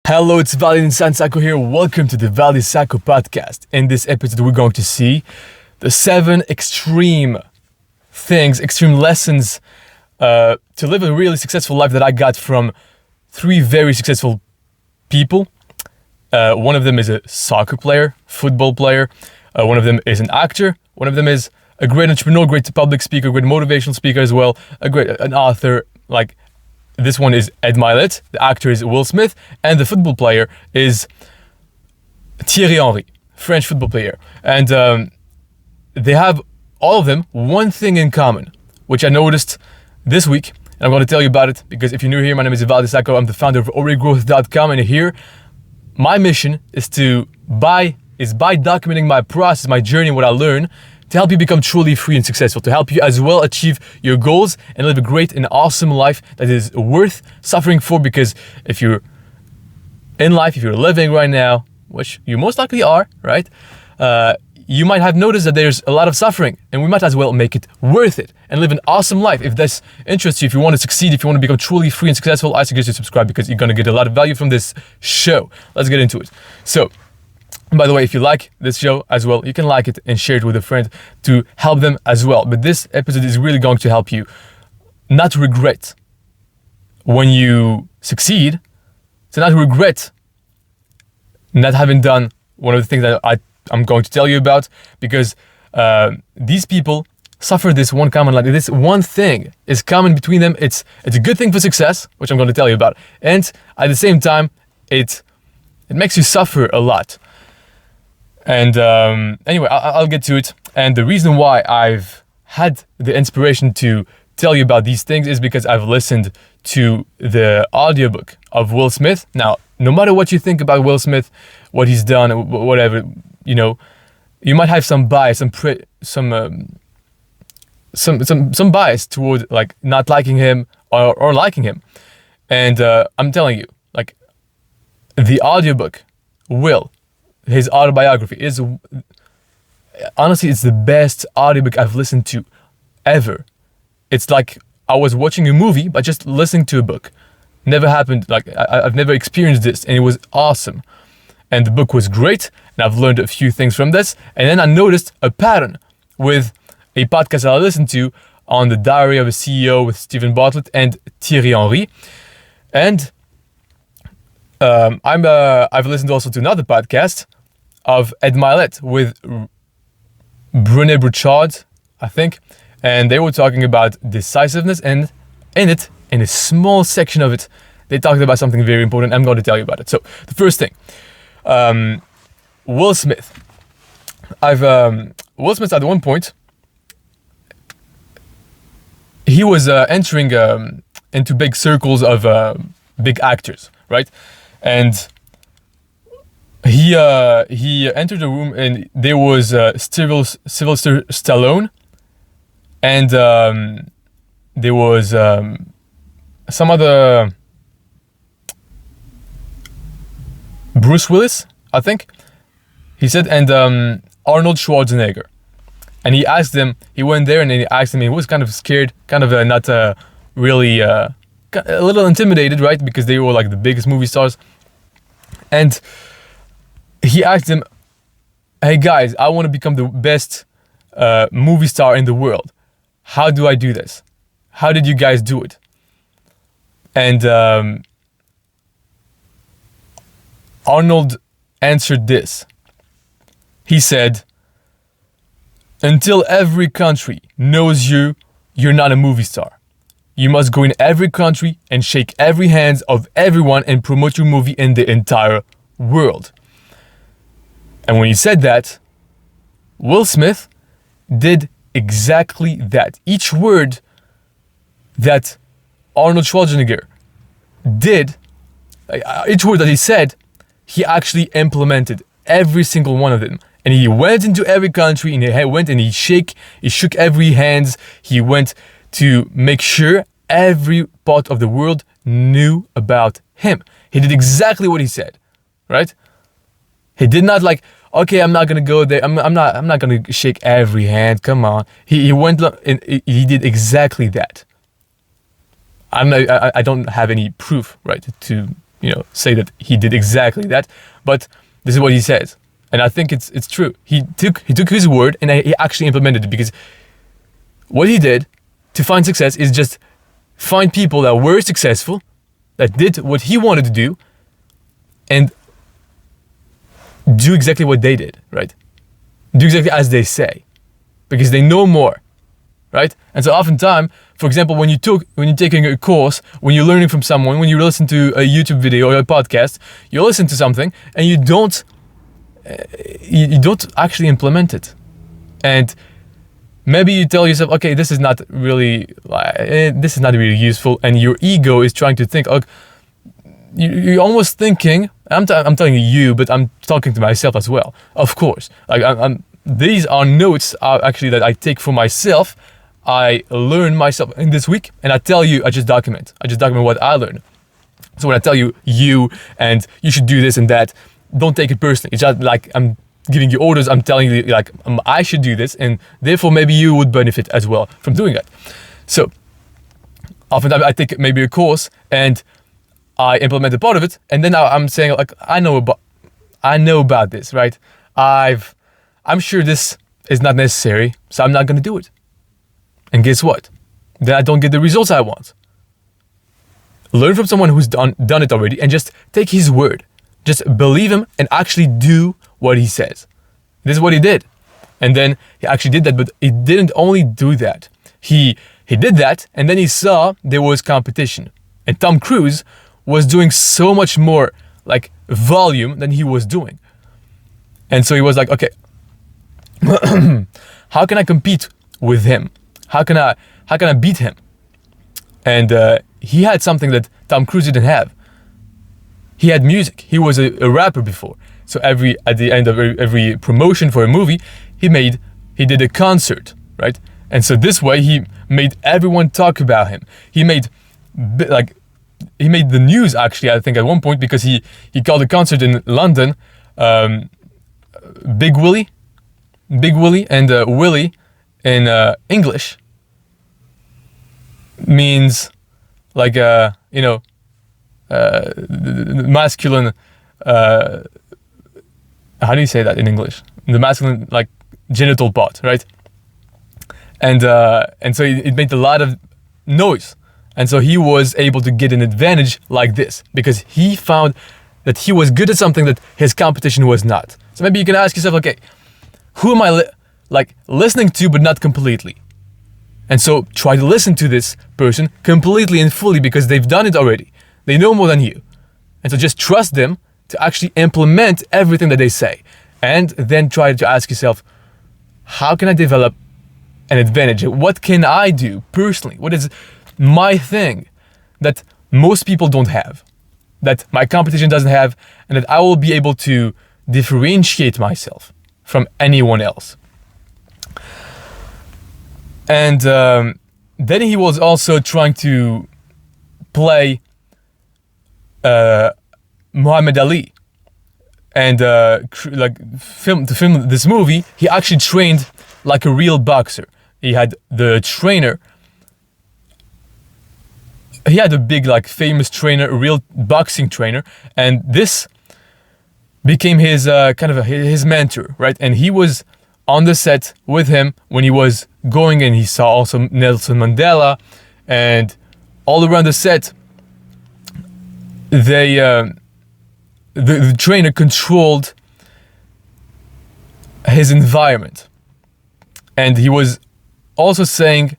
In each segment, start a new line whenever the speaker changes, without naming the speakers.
Hello, it's Ivaldi and Sako here. Welcome to the Ivaldi Sako podcast. In this episode, we're going to see the 7 extreme lessons to live a really successful life that I got from 3 very successful people. One of them is a soccer player, football player. One of them is an actor. One of them is a great entrepreneur, great public speaker, great motivational speaker as well, an author. This one is Ed Milet, the actor is Will Smith, and the football player is Thierry Henry, French football player. And they have, all of them, one thing in common, which I noticed this week, and I'm going to tell you about it, because if you're new here, my name is Ivaldi Sako, I'm the founder of alreadygrowth.com, and here, my mission is by documenting my process, my journey, what I learn, to help you become truly free and successful, to help you as well achieve your goals and live a great and awesome life that is worth suffering for. Because if you're in life, if you're living right now, which you most likely are, right? You might have noticed that there's a lot of suffering, and we might as well make it worth it and live an awesome life. If this interests you, if you want to succeed, if you want to become truly free and successful, I suggest you subscribe because you're going to get a lot of value from this show. Let's get into it. So, by the way, if you like this show as well, you can like it and share it with a friend to help them as well. But this episode is really going to help you not regret when you succeed, to not regret not having done one of the things that I'm going to tell you about, because these people suffer this one common, this one thing is common between them. It's a good thing for success, which I'm going to tell you about. And at the same time, it makes you suffer a lot. And anyway, I'll get to it. And the reason why I've had the inspiration to tell you about these things is because I've listened to the audiobook of Will Smith. Now, no matter what you think about Will Smith, what he's done, whatever, you might have some bias, some bias toward not liking him or liking him. And I'm telling you, the audiobook his autobiography is, honestly, it's the best audiobook I've listened to ever. It's like I was watching a movie, but just listening to a book. Never happened, I've never experienced this, and it was awesome. And the book was great, and I've learned a few things from this. And then I noticed a pattern with a podcast that I listened to on the Diary of a CEO with Stephen Bartlett and Thierry Henry. And I've listened also to another podcast of Ed Milet with Brené Brochard, I think, and they were talking about decisiveness, and in a small section of it, they talked about something very important. I'm going to tell you about it. So the first thing, Will Smith. Will Smith at one point, he was entering into big circles of big actors, right? And he entered the room, and there was Sylvester Stallone, and there was some other Bruce Willis, I think he said, and Arnold Schwarzenegger. And he went there and he asked him, he was kind of scared, kind of not really, a little intimidated, right? Because they were the biggest movie stars. And he asked them, hey guys, I want to become the best movie star in the world. How do I do this? How did you guys do it? And Arnold answered this. He said, until every country knows you're not a movie star. You must go in every country and shake every hand of everyone and promote your movie in the entire world. And when he said that, Will Smith did exactly that. Each word that Arnold Schwarzenegger did, each word that he said, he actually implemented every single one of them. And he went into every country, and he went and he shook every hands. He went to make sure every part of the world knew about him. He did exactly what he said, right? He did not okay, I'm not gonna go there. I'm not gonna shake every hand. Come on. He went and he did exactly that. I don't have any proof, right, to say that he did exactly that, but this is what he says, and I think it's true. He took his word and he actually implemented it, because what he did to find success is just find people that were successful, that did what he wanted to do, and do exactly what they did, right? Do exactly as they say, because they know more, right? And so oftentimes, for example, when you're taking a course, when you're learning from someone, when you listen to a YouTube video or a podcast, you listen to something and you don't actually implement it. And maybe you tell yourself, okay, this is not really useful, and your ego is trying to think, you're almost thinking, I'm telling you, but I'm talking to myself as well, of course. These are notes actually that I take for myself. I learn myself in this week, and I tell you, I just document what I learned. So when I tell you and you should do this and that, don't take it personally. It's just like I'm giving you orders. I'm telling you like I should do this, and therefore maybe you would benefit as well from doing that. So oftentimes I take maybe a course and I implement a part of it, and then I'm saying like I know about this, right? I'm sure this is not necessary, so I'm not going to do it. And guess what? Then I don't get the results I want. Learn from someone who's done it already, and just take his word. Just believe him and actually do what he says. This is what he did. And then he actually did that, but he didn't only do that. He did that, and then he saw there was competition. And Tom Cruise was doing so much more like volume than he was doing. And so he was like, okay, how can I compete with him? How can I beat him? And he had something that Tom Cruise didn't have. He had music. He was a rapper before. So at the end of every promotion for a movie, he did a concert, right? And so this way he made everyone talk about him. He made the news actually, I think at one point, because he called a concert in London, Big Willie, and Willie in English means like masculine. How do you say that in English? The masculine like genital part, right? And so it made a lot of noise, and so he was able to get an advantage like this because he found that he was good at something that his competition was not. So maybe you can ask yourself, okay, who am I listening to but not completely? And so try to listen to this person completely and fully because they've done it already. They know more than you. And so just trust them to actually implement everything that they say. And then try to ask yourself, how can I develop an advantage? What can I do personally? What is my thing that most people don't have, that my competition doesn't have, and that I will be able to differentiate myself from anyone else? And then he was also trying to play Muhammad Ali, and to film this movie, he actually trained like a real boxer. He had the trainer. He had a big, famous trainer, a real boxing trainer, and this became his his mentor, right? And he was on the set with him when he was going, and he saw also Nelson Mandela, and all around the set, the trainer controlled his environment, and he was also saying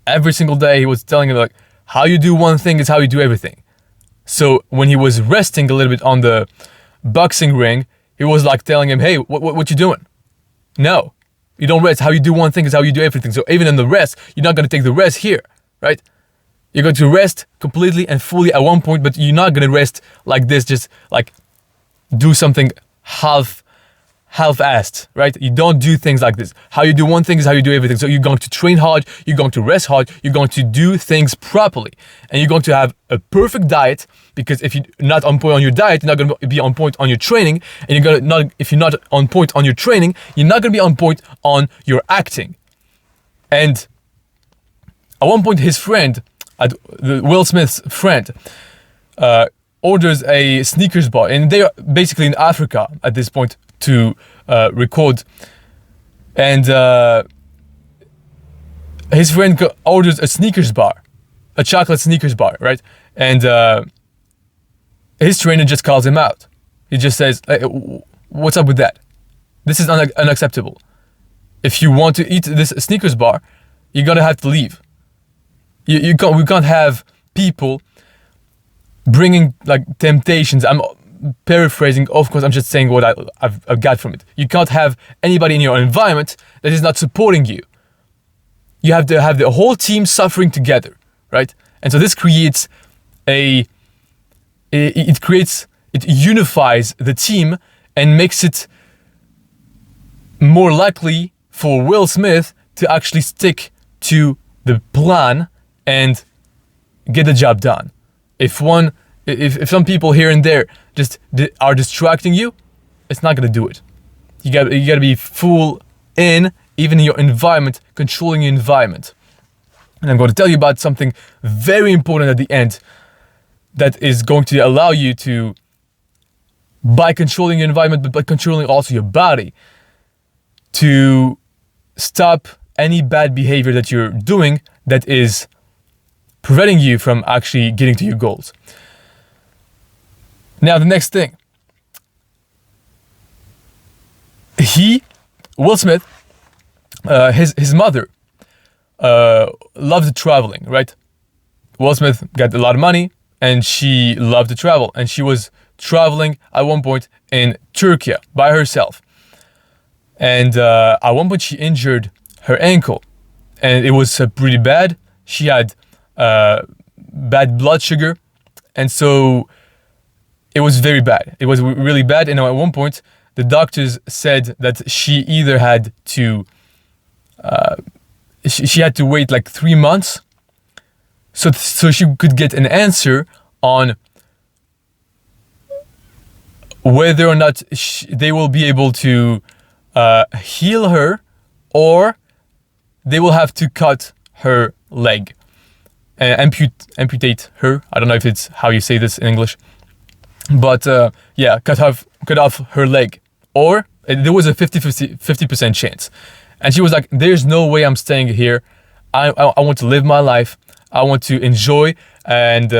every single day, he was telling him how you do one thing is how you do everything. So when he was resting a little bit on the boxing ring, he was telling him, hey, what you doing? No, you don't rest. How you do one thing is how you do everything. So even in the rest, you're not going to take the rest here, right? You're going to rest completely and fully at one point, but you're not going to rest like this, just do something half-assed, right? You don't do things like this. How you do one thing is how you do everything. So you're going to train hard, you're going to rest hard, you're going to do things properly, and you're going to have a perfect diet, because if you're not on point on your diet, you're not going to be on point on your training, and if you're not on point on your training, you're not going to be on point on your acting. And at one point, his friend, Will Smith's friend, orders a sneakers bar, and they are basically in Africa at this point to record. And his friend orders a sneakers bar, a chocolate sneakers bar, right? And his trainer just calls him out. He just says, hey, what's up with that? This is unacceptable. If you want to eat this sneakers bar, you're gonna have to leave. We can't have people bringing like temptations. I'm paraphrasing, of course. I'm just saying what I've got from it. You can't have anybody in your environment that is not supporting you. You have to have the whole team suffering together, right? And so this creates it unifies the team and makes it more likely for Will Smith to actually stick to the plan and get the job done. If some people here and there just are distracting you, it's not gonna do it. You gotta be full in, even in your environment, controlling your environment. And I'm going to tell you about something very important at the end that is going to allow you to, by controlling your environment, but by controlling also your body, to stop any bad behavior that you're doing that is preventing you from actually getting to your goals. Now, the next thing. Will Smith, his mother, loved traveling, right? Will Smith got a lot of money and she loved to travel. And she was traveling at one point in Turkey by herself. And at one point she injured her ankle. And it was pretty bad. She had bad blood sugar. And so it was very bad. It was really bad. And at one point, the doctors said that she either had to she had to wait like 3 months so she could get an answer on whether or not they will be able to heal her, or they will have to cut her leg, amputate her. I don't know if it's how you say this in English, but cut off her leg, or there was a 50% chance. And she was like, there's no way I'm staying here. I want to live my life. I want to enjoy, and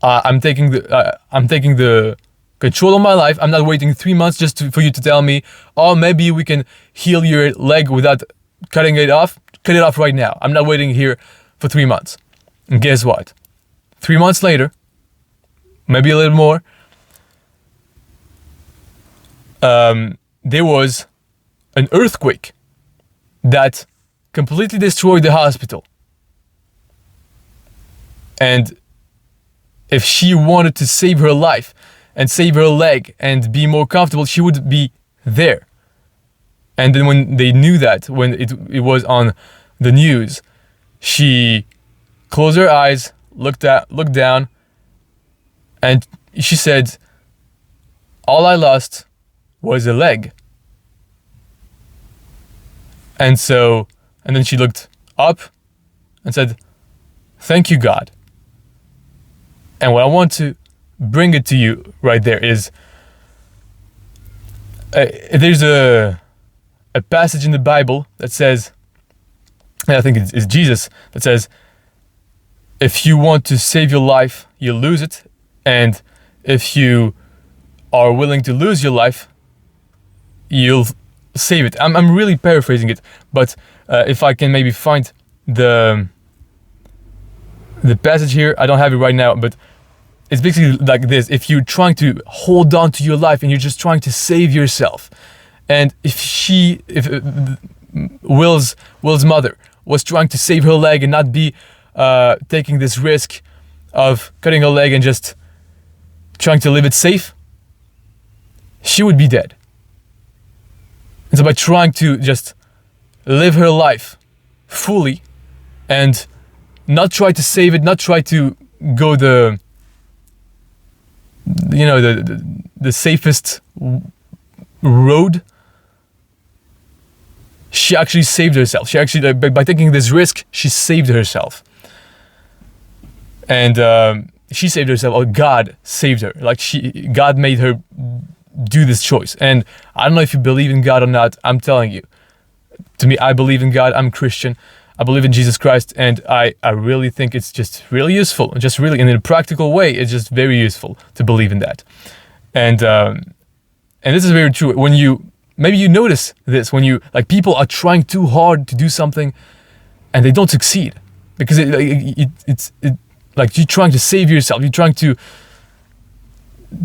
I'm taking the control of my life. I'm not waiting 3 months just for you to tell me, oh, maybe we can heal your leg without cutting it off. Cut it off right now. I'm not waiting here for 3 months. And guess what? 3 months later, maybe a little more, there was an earthquake that completely destroyed the hospital. And if she wanted to save her life and save her leg and be more comfortable, she would be there. And then when they knew that, when it was on the news, she closed her eyes, looked down, and she said, all I lost was a leg. And then she looked up and said, thank you, God. And what I want to bring it to you right there is, there's a passage in the Bible that says, and I think it's Jesus, that says, if you want to save your life, you lose it. And if you are willing to lose your life, you'll save it. I'm really paraphrasing it, but if I can maybe find the passage here, I don't have it right now, but it's basically like this. If you're trying to hold on to your life and you're just trying to save yourself, and if Will's mother was trying to save her leg and not be taking this risk of cutting her leg and just trying to live it safe, she would be dead. And so by trying to just live her life fully and not try to save it, not try to go the safest road, she actually saved herself. She actually, by taking this risk, she saved herself. And she saved herself, or God saved her. Like God made her do this choice. And I don't know if you believe in God or not. I'm telling you, to me, I believe in God. I'm Christian. I believe in Jesus Christ, and I really think it's just really useful, just really in a practical way. It's just very useful to believe in that. And this is very true. When maybe you notice this, when like people are trying too hard to do something and they don't succeed, because it's like you're trying to save yourself, you're trying to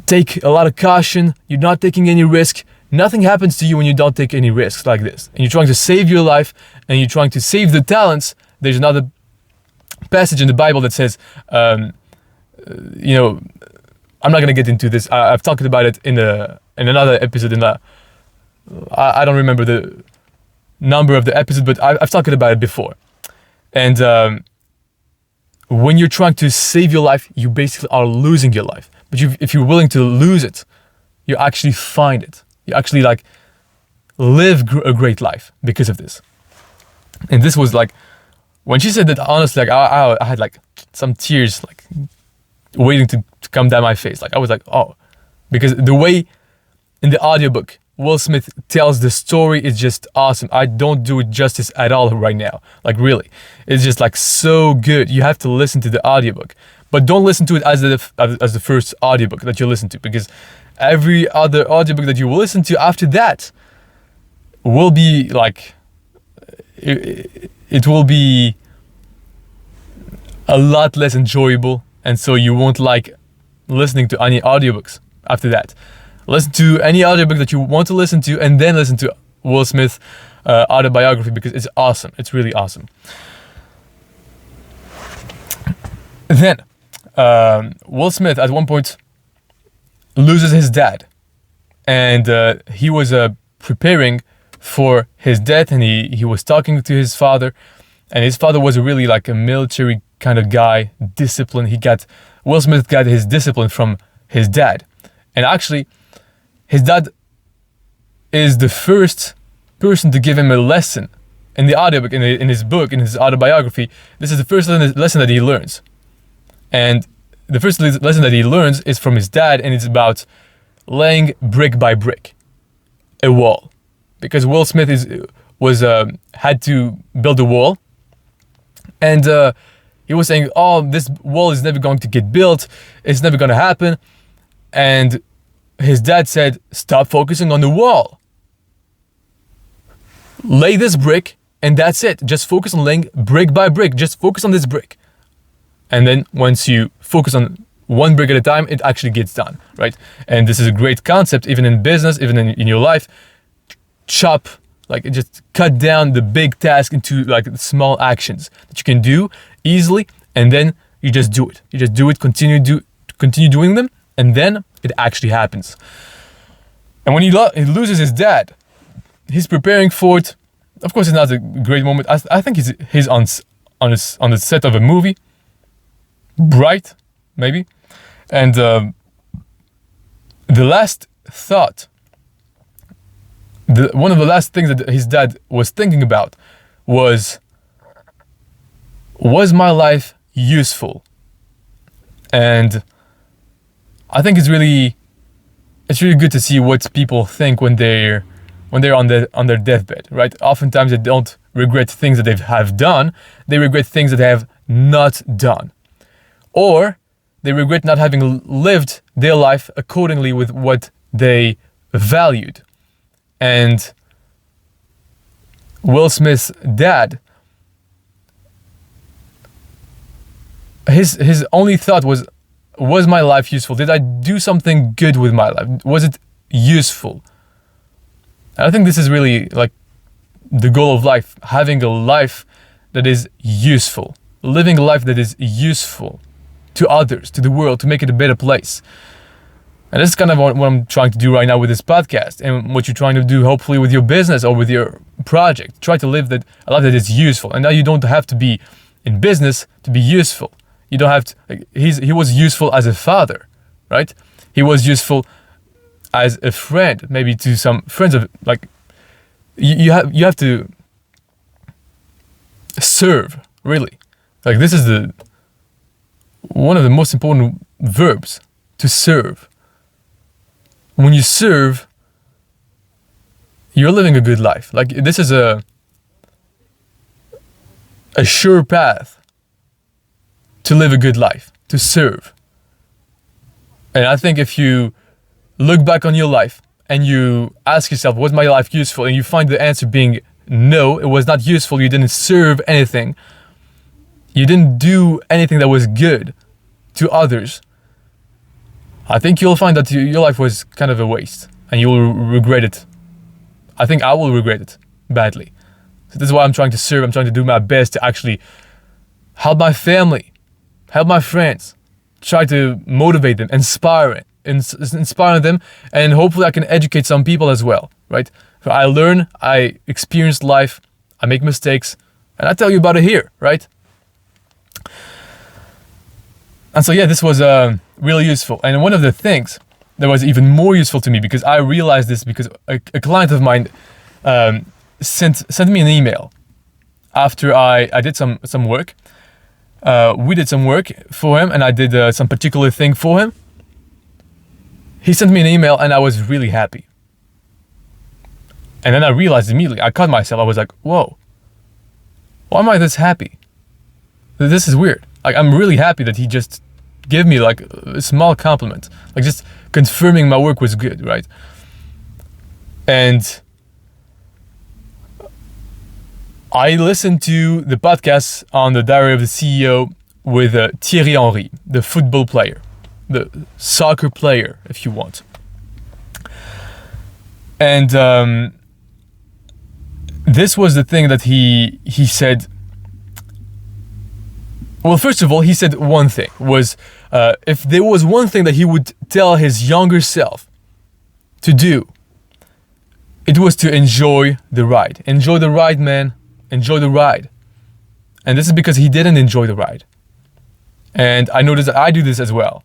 take a lot of caution, you're not taking any risk. Nothing happens to you when you don't take any risks like this. And you're trying to save your life, and you're trying to save the talents. There's another passage in the Bible that says, I'm not going to get into this. I've talked about it in another episode. I don't remember the number of the episode, but I've talked about it before. And when you're trying to save your life, you basically are losing your life. But if you're willing to lose it, you actually find it. You actually like live a great life because of this. And this was like, when she said that, honestly, like I had like some tears like waiting to come down my face. Like I was like, oh, because the way in the audiobook Will Smith tells the story is just awesome. I don't do it justice at all right now. Like really, it's just like so good. You have to listen to the audiobook, but don't listen to it as the first audiobook that you listen to, because every other audiobook that you will listen to after that will be like, it will be a lot less enjoyable, and so you won't like listening to any audiobooks after that. Listen to any audiobook that you want to listen to, and then listen to Will Smith autobiography, because it's awesome. It's really awesome. Then Will Smith at one point loses his dad, and he was preparing for his death, and he was talking to his father, and his father was really like a military kind of guy, disciplined. Will Smith got his discipline from his dad, and actually his dad is the first person to give him a lesson in the audiobook, in his book, in his autobiography. This is the first lesson that he learns, and the first lesson that he learns is from his dad, and it's about laying brick by brick a wall, because Will Smith had to build a wall, and he was saying, "Oh, this wall is never going to get built. It's never going to happen." And his dad said, "Stop focusing on the wall. Lay this brick, and that's it. Just focus on laying brick by brick. Just focus on this brick. And then once you focus on one brick at a time, it actually gets done," right? And this is a great concept, even in business, even in your life. Just cut down the big task into like small actions that you can do easily, and then you just do it. You just do it, continue doing them, and then it actually happens. And when he loses his dad, he's preparing for it. Of course, it's not a great moment. I think he's on the set of a movie, Bright, maybe. And the last thought, one of the last things that his dad was thinking about was my life useful? And I think it's really good to see what people think when they're on their deathbed, right? Oftentimes they don't regret things that they have done; they regret things that they have not done, or they regret not having lived their life accordingly with what they valued. And Will Smith's dad, his only thought was my life useful? Did I do something good with my life? Was it useful? And I think this is really like the goal of life, having a life that is useful, living a life that is useful to others, to the world, to make it a better place. And this is kind of what I'm trying to do right now with this podcast, and what you're trying to do hopefully with your business or with your project. Try to live a life that is useful. And now you don't have to be in business to be useful. You don't have to, he was useful as a father, right? He was useful as a friend, maybe to some friends of, like, you have to serve, really. Like, this is one of the most important verbs, to serve. When you serve, you're living a good life. Like, this is a sure path to live a good life, to serve. And I think if you look back on your life and you ask yourself, was my life useful? And you find the answer being no, it was not useful. You didn't serve anything. You didn't do anything that was good to others. I think you'll find that your life was kind of a waste and you'll regret it. I think I will regret it badly. So this is why I'm trying to serve. I'm trying to do my best to actually help my family, help my friends, try to motivate them, inspire them, and hopefully I can educate some people as well, right? So I learn, I experience life, I make mistakes, and I tell you about it here, right? And so yeah, this was really useful. And one of the things that was even more useful to me, because I realized this because a client of mine sent me an email after I did some work. We did some work for him, and I did some particular thing for him. He sent me an email, and I was really happy. And then I realized immediately, I caught myself, I was like, whoa, why am I this happy? This is weird. Like, I'm really happy that he just gave me like a small compliment, like just confirming my work was good, right? And I listened to the podcast on the Diary of the CEO with Thierry Henry, the football player, the soccer player, if you want. And this was the thing that he said. Well, first of all, he said one thing, was if there was one thing that he would tell his younger self to do, it was to enjoy the ride. Enjoy the ride, man. Enjoy the ride. And this is because he didn't enjoy the ride. And I noticed that I do this as well.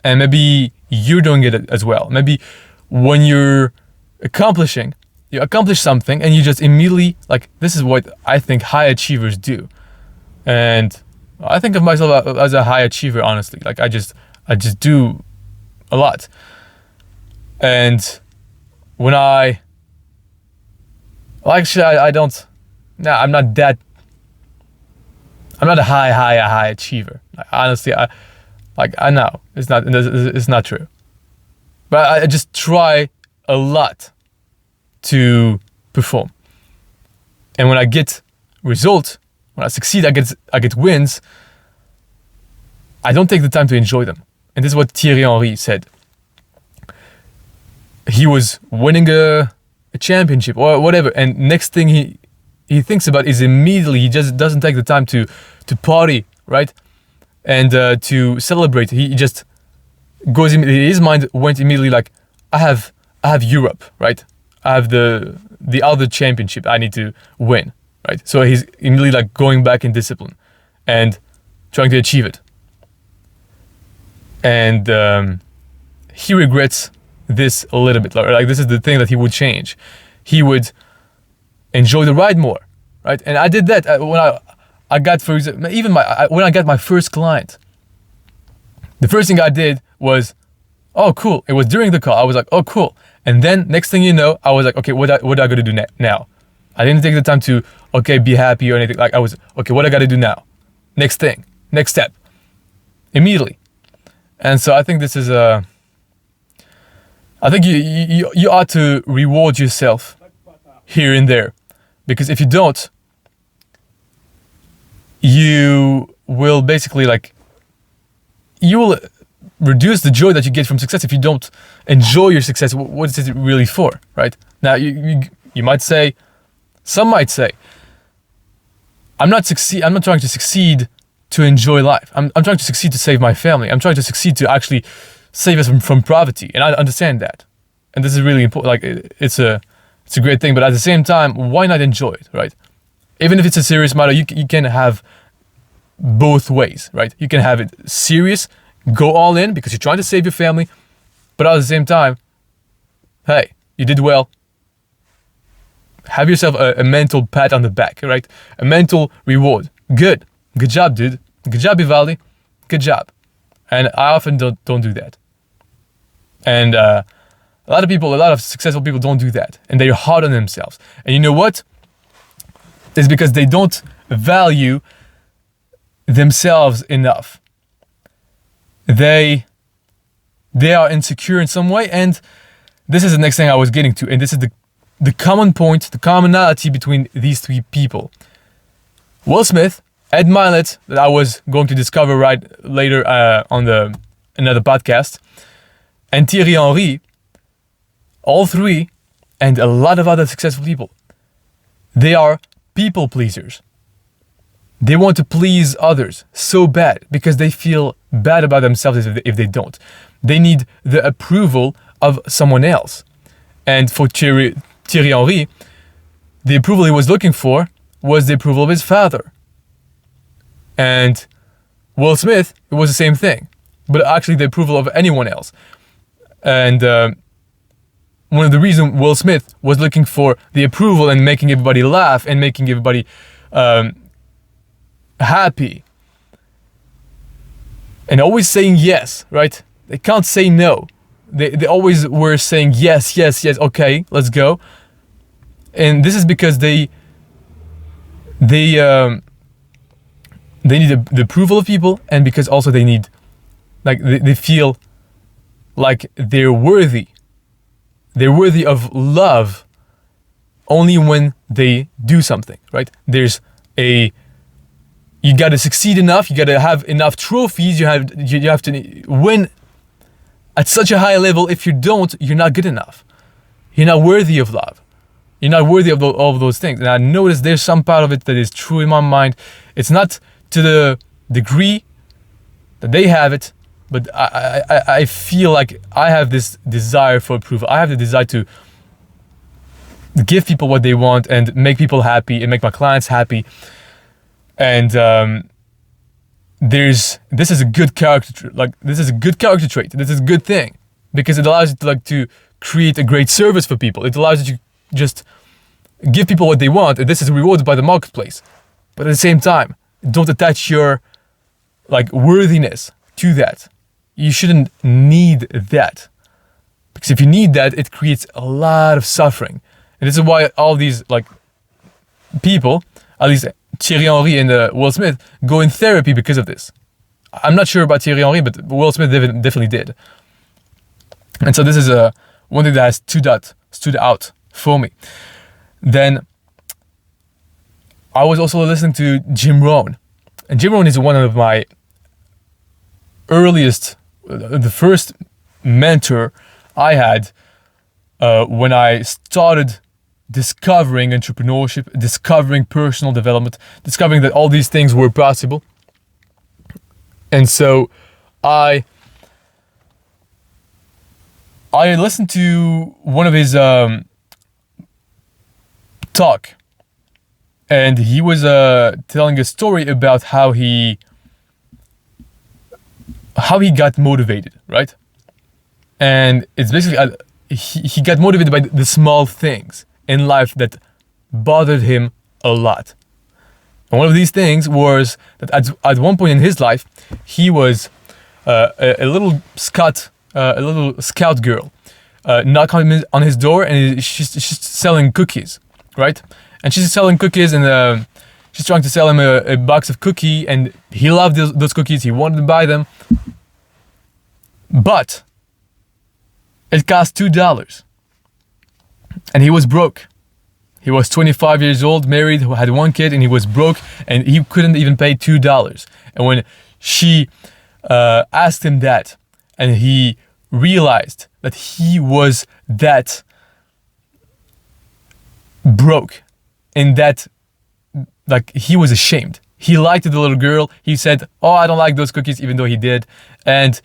And maybe you're doing it as well. Maybe when you accomplish something and you just immediately, like, this is what I think high achievers do. And I think of myself as a high achiever, honestly. Like, I just do a lot. And when I don't, I'm not a high achiever. Like, honestly, I know it's not true. But I just try a lot to perform. And when I get results, when I succeed, I get wins, I don't take the time to enjoy them. And this is what Thierry Henry said. He was winning a championship or whatever, and next thing he thinks about is immediately, he just doesn't take the time to party, right? And to celebrate. He just goes, his mind went immediately like, I have Europe, right? I have the other championship I need to win. Right, so he's immediately like going back in discipline and trying to achieve it. And he regrets this a little bit. Like, this is the thing that he would change. He would enjoy the ride more, right? And I did that when I got, for example, even when I got my first client. The first thing I did was, oh, cool. It was during the call. I was like, oh, cool. And then next thing you know, I was like, okay, what I got to do now? I didn't take the time to, be happy or anything. Like, I was, what I got to do now? Next thing, next step, immediately. And so I think this is I think you ought to reward yourself here and there, because if you don't, you will basically you will reduce the joy that you get from success if you don't enjoy your success. What is it really for, right? Now you might say. Some might say, I'm not trying to succeed to enjoy life. I'm trying to succeed to save my family. I'm trying to succeed to actually save us from poverty. And I understand that. And this is really important. Like, it's a great thing. But at the same time, why not enjoy it, right? Even if it's a serious matter, you can have both ways, right? You can have it serious, go all in because you're trying to save your family. But at the same time, hey, you did well. Have yourself a mental pat on the back, right? A mental reward. Good job, dude. Good job, Ivaldi. Good job. And I often don't do that. And a lot of successful people don't do that. And they're hard on themselves. And you know what? It's because they don't value themselves enough. They are insecure in some way. And this is the next thing I was getting to. And this is the common point, the commonality between these three people. Will Smith, Ed Milet, that I was going to discover right later on another podcast, and Thierry Henry, all three, and a lot of other successful people, they are people pleasers. They want to please others so bad because they feel bad about themselves if they don't. They need the approval of someone else. And for Thierry Henry, the approval he was looking for was the approval of his father. And Will Smith, it was the same thing, but actually the approval of anyone else. And one of the reasons Will Smith was looking for the approval and making everybody laugh and making everybody happy and always saying yes, right? They can't say no. They always were saying yes, okay, let's go. And this is because they need the approval of people, and because also they need, like, they feel like they're worthy. They're worthy of love only when they do something, right? You gotta succeed enough, you gotta have enough trophies, you have to win at such a high level. If you don't, you're not good enough. You're not worthy of love. You're not worthy of all of those things. And I notice there's some part of it that is true in my mind. It's not to the degree that they have it, but I feel like I have this desire for approval. I have the desire to give people what they want and make people happy and make my clients happy. And this is a good character. This is a good character trait. This is a good thing because it allows you to create a great service for people. It allows you to just give people what they want, and this is rewarded by the marketplace. But at the same time, don't attach your worthiness to that. You shouldn't need that, because if you need that, it creates a lot of suffering. And this is why all these people, at least Thierry Henry and Will Smith, go in therapy because of this. I'm not sure about Thierry Henry, but Will Smith definitely did. And so this is one thing that has stood out for me. Then I was also listening to Jim Rohn. And Jim Rohn is one of my the first mentor I had when I started discovering entrepreneurship, discovering personal development, discovering that all these things were possible. And so I listened to one of his talk, and he was telling a story about how he got motivated, right? And it's basically he got motivated by the small things in life that bothered him a lot. And one of these things was that at one point in his life, he was a little scout girl, knock on his door, and she's selling cookies, right? And she's selling cookies, and she's trying to sell him a box of cookies, and he loved those cookies. He wanted to buy them, but it cost $2, and he was broke. He was 25 years old, married, had one kid, and he was broke, and he couldn't even pay $2. And when she asked him that, and he realized that he was that broke, and that he was ashamed. He liked the little girl. He said, "Oh, I don't like those cookies," even though he did. And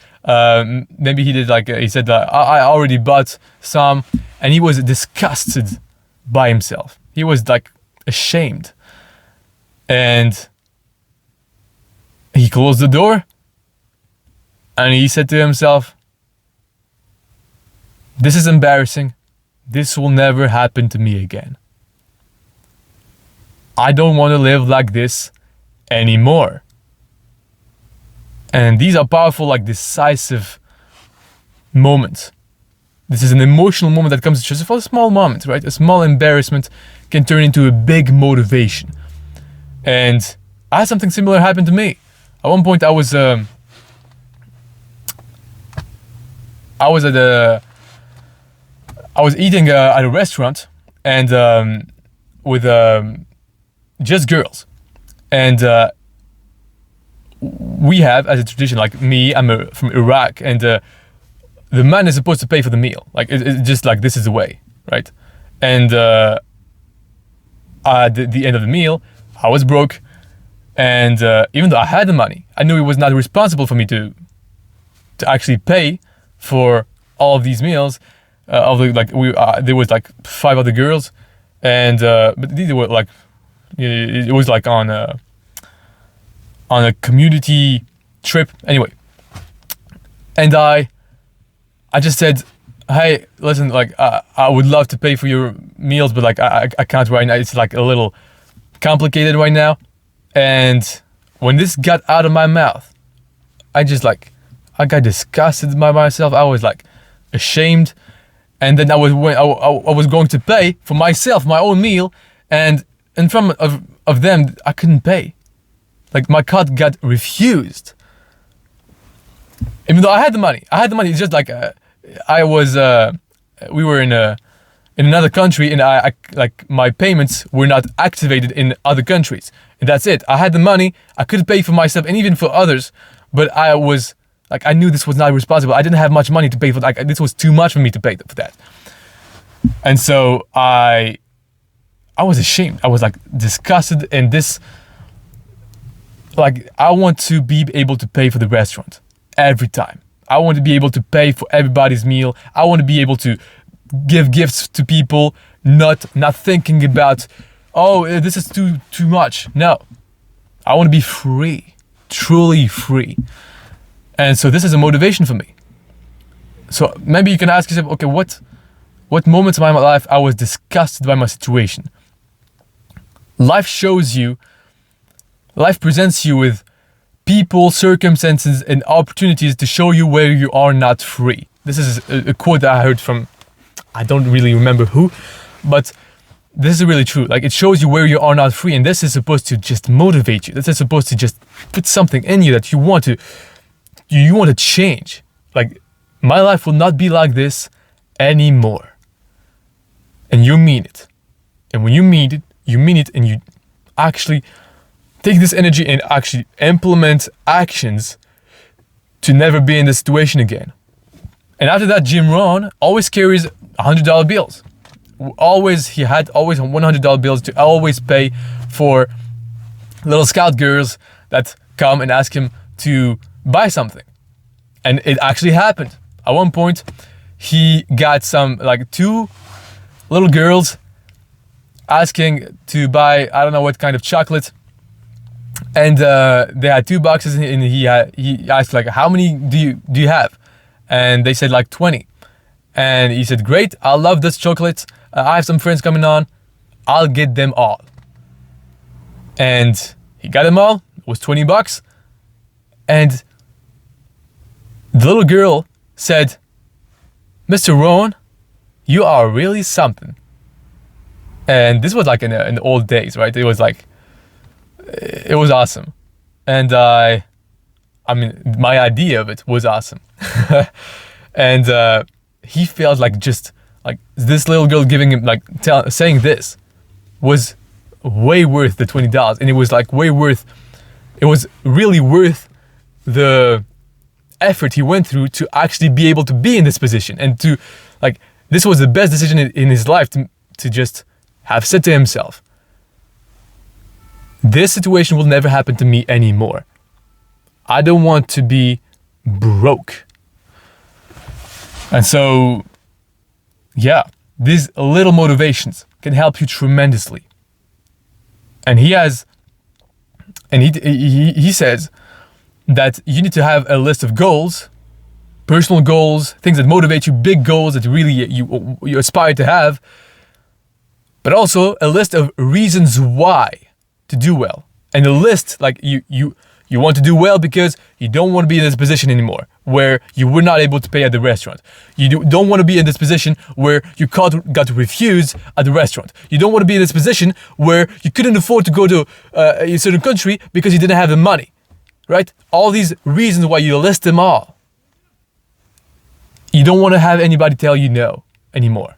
maybe he did he said, "I already bought some," and he was disgusted by himself. He was ashamed, and he closed the door, and he said to himself, "This is embarrassing. This will never happen to me again. I don't want to live like this anymore." And these are powerful, like decisive moments. This is an emotional moment that comes just for a small moment, right? A small embarrassment can turn into a big motivation. And I had something similar happen to me. At one point, I was eating at a restaurant and with just girls, and we have as a tradition, like me, I'm from Iraq, and the man is supposed to pay for the meal. Like it's just like this is the way, right? And at the end of the meal, I was broke, and even though I had the money, I knew it was not responsible for me to actually pay for all of these meals. There was like 5 other girls, and but these were like, it was like on a community trip anyway. And I just said, hey, listen, like I would love to pay for your meals, but like I can't right now. It's like a little complicated right now. And when this got out of my mouth, I got disgusted by myself. I was like ashamed. And then I was going to pay for myself, my own meal, and in front of them, I couldn't pay. Like my card got refused. Even though I had the money. It's just like we were in another country, and I like my payments were not activated in other countries, and that's it. I had the money. I could pay for myself and even for others, but I knew this was not responsible. I didn't have much money to pay for. Like this was too much for me to pay for that, and so I was ashamed. I was like disgusted, and this, like, I want to be able to pay for the restaurant every time. I want to be able to pay for everybody's meal. I want to be able to give gifts to people, not thinking about, oh, this is too much. No, I want to be free, truly free. And so this is a motivation for me. So maybe you can ask yourself, okay, what moments in my life I was disgusted by my situation? Life presents you with people, circumstances, and opportunities to show you where you are not free. This is a quote that I heard from, I don't really remember who, but this is really true. Like it shows you where you are not free, and this is supposed to just motivate you. This is supposed to just put something in you that you want to change. Like, my life will not be like this anymore. And you mean it. And when you mean it, and you actually take this energy and actually implement actions to never be in this situation again. And after that, Jim Rohn always carries $100 bills. He had always $100 bills to always pay for little scout girls that come and ask him to buy something. And it actually happened. At one point, he got like 2 little girls asking to buy, I don't know what kind of chocolate. And they had 2 boxes, and he asked, like, how many do you have? And they said like 20. And he said, great, I love this chocolate. I have some friends coming on. I'll get them all. And he got them all. It was $20. And the little girl said, Mr. Rohn, you are really something. And this was like in the old days, right? It was awesome. And I mean, my idea of it was awesome. And he felt like just like this little girl giving him, like saying this was way worth the $20. And it was like it was really worth the effort he went through to actually be able to be in this position, and to, like, this was the best decision in his life to just have said to himself, this situation will never happen to me anymore. I don't want to be broke. And so, yeah, these little motivations can help you tremendously. And he says that you need to have a list of goals, personal goals, things that motivate you, big goals that really you aspire to have, but also a list of reasons why to do well. And a list, like you You want to do well because you don't want to be in this position anymore where you were not able to pay at the restaurant. You don't want to be in this position where you got refused at the restaurant. You don't want to be in this position where you couldn't afford to go to a certain country because you didn't have the money, right? All these reasons why you list them all. You don't want to have anybody tell you no anymore.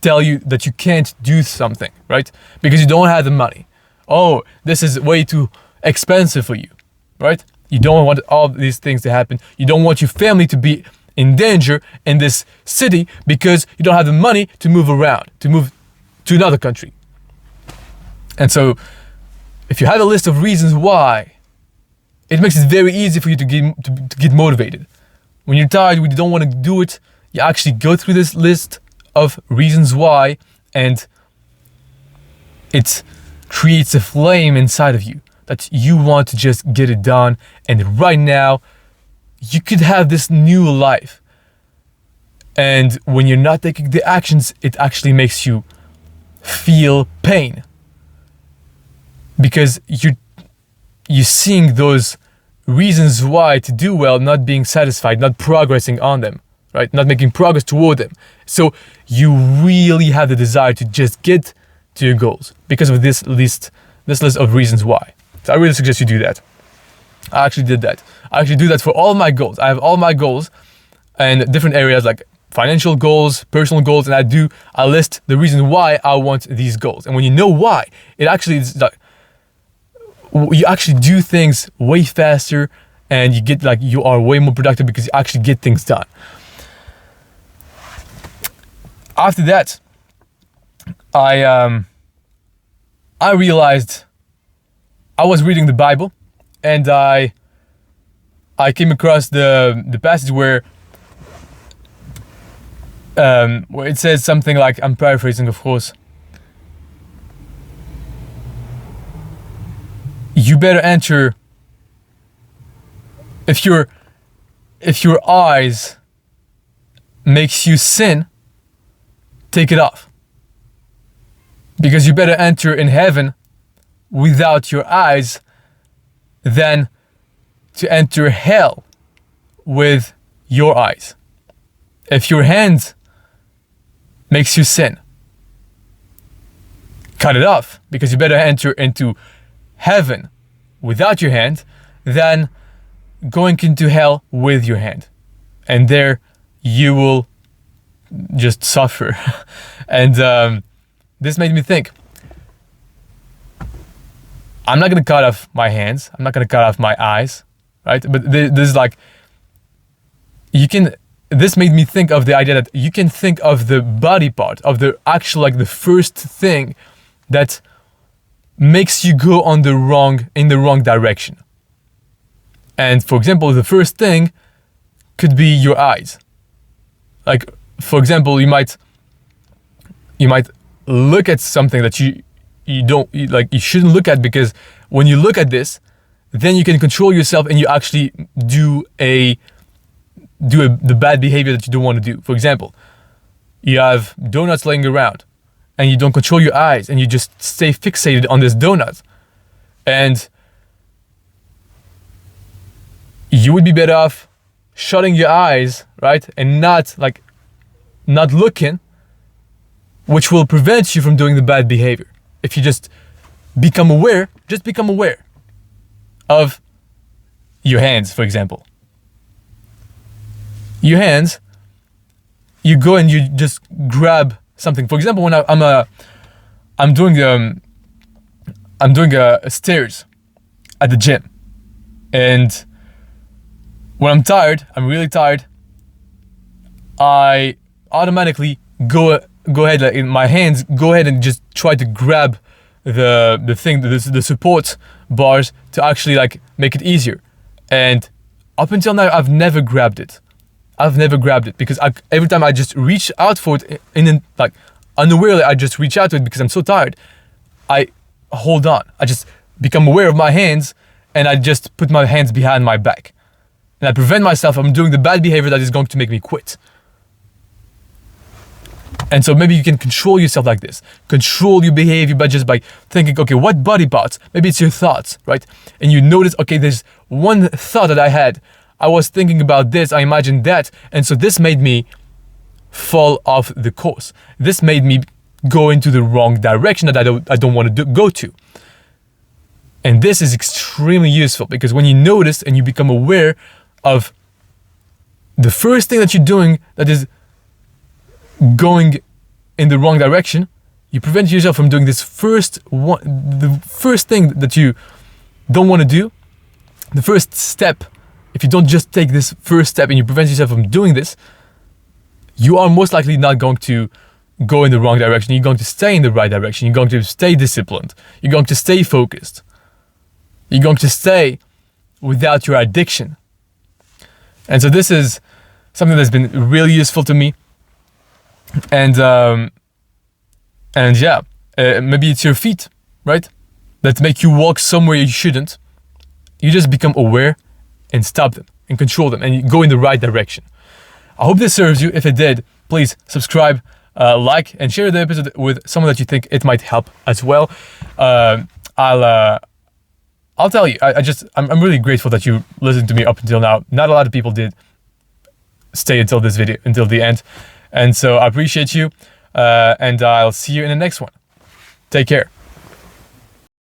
Tell you that you can't do something, right? Because you don't have the money. Oh, this is way too expensive for you, right? You don't want all these things to happen. You don't want your family to be in danger in this city because you don't have the money to move around, to move to another country. And so, if you have a list of reasons why, it makes it very easy for you to get motivated. When you're tired, when you don't want to do it, you actually go through this list of reasons why, and it creates a flame inside of you that you want to just get it done. And right now, you could have this new life. And when you're not taking the actions, it actually makes you feel pain. Because you're seeing those reasons why to do well, not being satisfied, not progressing on them, right? Not making progress toward them. So you really have the desire to just get to your goals because of this list of reasons why. So I really suggest you do that. I actually did that. I actually do that for all my goals. I have all my goals and different areas like financial goals, personal goals, and I list the reason why I want these goals. And when you know why, it actually is like you actually do things way faster and you are way more productive because you actually get things done. After that, I realized I was reading the Bible, and I came across the passage where it says something like, I'm paraphrasing, of course. You better enter if your eyes makes you sin, take it off. Because you better enter in heaven without your eyes than to enter hell with your eyes. If your hand makes you sin, cut it off, because you better enter into heaven without your hand than going into hell with your hand. And there you will just suffer. And this made me think, I'm not going to cut off my hands. I'm not going to cut off my eyes, right? But this is like, this made me think of the idea that you can think of the body part, of the actual, like the first thing that makes you go in the wrong direction. And for example, the first thing could be your eyes. Like, for example, you might look at something that you shouldn't look at, because when you look at this, then you can control yourself and you actually do the bad behavior that you don't want to do. For example, you have donuts laying around and you don't control your eyes and you just stay fixated on this donut. And you would be better off shutting your eyes, right? And not looking, which will prevent you from doing the bad behavior. If you just become aware of your hands, for example. Your hands, you go and you just grab something. For example, when I'm doing stairs at the gym, and when I'm tired, I'm really tired, I automatically go ahead, like in my hands, go ahead and just try to grab the support bars to actually like make it easier. And up until now, I've never grabbed it because every time I just reach out for it, like unawarely, I just reach out to it because I'm so tired. I hold on. I just become aware of my hands and I just put my hands behind my back. And I prevent myself from doing the bad behavior that is going to make me quit. And so maybe you can control yourself like this. Control your behavior by just by thinking, okay, what body parts? Maybe it's your thoughts, right? And you notice, okay, there's one thought that I had. I was thinking about this, I imagined that, and so this made me fall off the course. This made me go into the wrong direction that I don't want to go to. And this is extremely useful because when you notice and you become aware of the first thing that you're doing that is going in the wrong direction, you prevent yourself from doing this the first thing that you don't want to do, the first step. If you don't just take this first step and you prevent yourself from doing this, you are most likely not going to go in the wrong direction. You're going to stay in the right direction. You're going to stay disciplined. You're going to stay focused. You're going to stay without your addiction. And so this is something that's been really useful to me. And yeah, maybe it's your feet, right? That make you walk somewhere you shouldn't. You just become aware and stop them and control them and you go in the right direction. I hope this serves you. If it did, please subscribe, like, and share the episode with someone that you think it might help as well. I'll tell you, I'm really grateful that you listened to me up until now. Not a lot of people did stay until this video, until the end. And so I appreciate you, and I'll see you in the next one. Take care.